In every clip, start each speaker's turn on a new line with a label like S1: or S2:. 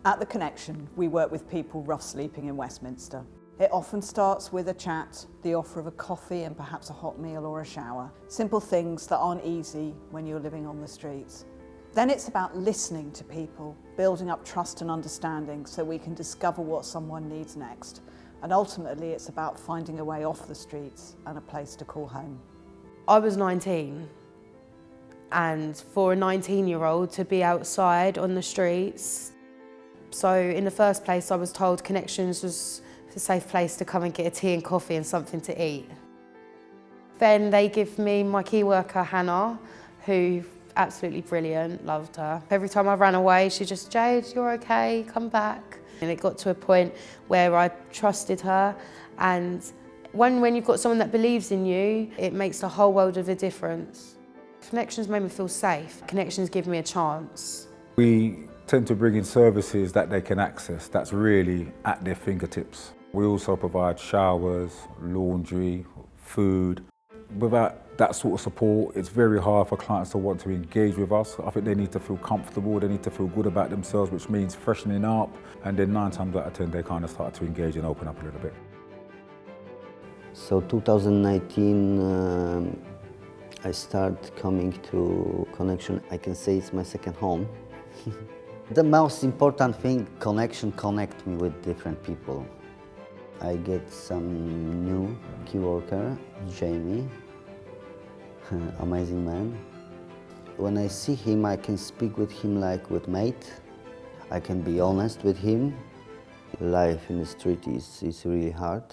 S1: At The Connection, we work with people rough sleeping in Westminster. It often starts with a chat, the offer of a coffee and perhaps a hot meal or a shower. Simple things that aren't easy when you're living on the streets. Then it's about listening to people, building up trust and understanding so we can discover what someone needs next. And ultimately it's about finding a way off the streets and a place to call home.
S2: I was 19, and for a 19-year-old to be outside on the streets. So in the first place I was told Connections was a safe place to come and get a tea and coffee and something to eat. Then they give me my key worker Hannah, who absolutely brilliant, loved her. Every time I ran away she just, Jade, you're okay, come back. And it got to a point where I trusted her, and when you've got someone that believes in you, it makes a whole world of a difference. Connections made me feel safe. Connections give me a chance.
S3: We tend to bring in services that they can access, that's really at their fingertips. We also provide showers, laundry, food. Without that sort of support, it's very hard for clients to want to engage with us. I think they need to feel comfortable, they need to feel good about themselves, which means freshening up, and then 9 times out of 10 they kind of start to engage and open up a little bit.
S4: So 2019, I started coming to Connection. I can say it's my second home. The most important thing, Connection connect me with different people. I get some new key worker, Jamie, amazing man. When I see him, I can speak with him like with mate. I can be honest with him. Life in the street is really hard.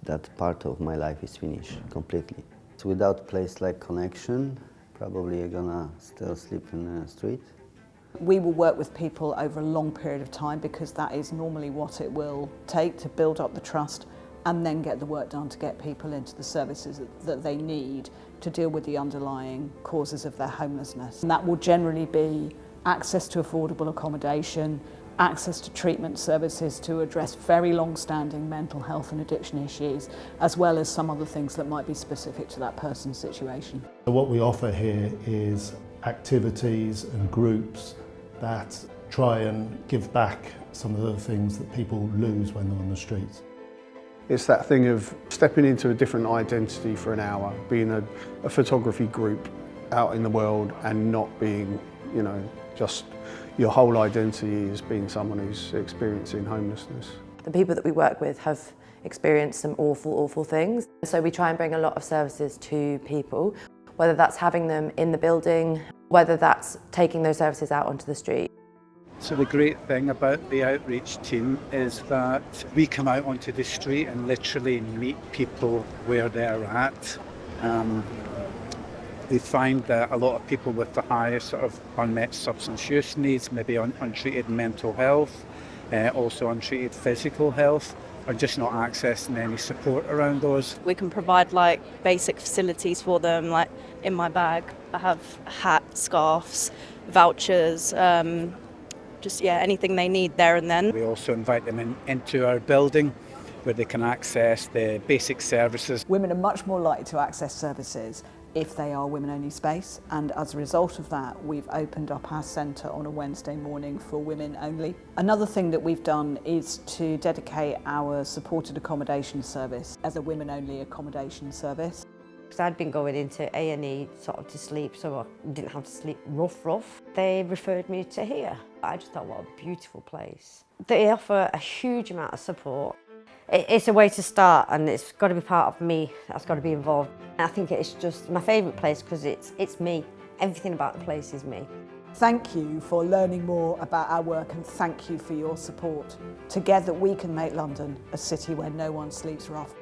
S4: That part of my life is finished completely. So without a place like Connection, probably you're gonna still sleep in the street.
S1: We will work with people over a long period of time because that is normally what it will take to build up the trust and then get the work done to get people into the services that they need to deal with the underlying causes of their homelessness. And that will generally be access to affordable accommodation, access to treatment services to address very long-standing mental health and addiction issues, as well as some other things that might be specific to that person's situation.
S5: So what we offer here is activities and groups that try and give back some of the things that people lose when they're on the streets.
S6: It's that thing of stepping into a different identity for an hour, being a photography group out in the world and not being, you know, just your whole identity is being someone who's experiencing homelessness.
S7: The people that we work with have experienced some awful, awful things. So we try and bring a lot of services to people, whether that's having them in the building, whether that's taking those services out onto the street.
S8: So the great thing about the outreach team is that we come out onto the street and literally meet people where they're at. We find that a lot of people with the highest sort of unmet substance use needs, maybe untreated mental health, also untreated physical health, are just not accessing any support around those.
S9: We can provide like basic facilities for them, like in my bag I have hats, scarves, vouchers, anything they need there and then.
S8: We also invite them into our building where they can access the basic services.
S1: Women are much more likely to access services if they are women-only space, and as a result of that we've opened up our centre on a Wednesday morning for women only. Another thing that we've done is to dedicate our supported accommodation service as a women-only accommodation service.
S10: Because I'd been going into A&E sort of to sleep, so I didn't have to sleep rough. They referred me to here. I just thought, what a beautiful place. They offer a huge amount of support. It's a way to start, and it's got to be part of me that's got to be involved. I think it's just my favourite place because it's me. Everything about the place is me.
S1: Thank you for learning more about our work, and thank you for your support. Together we can make London a city where no one sleeps rough.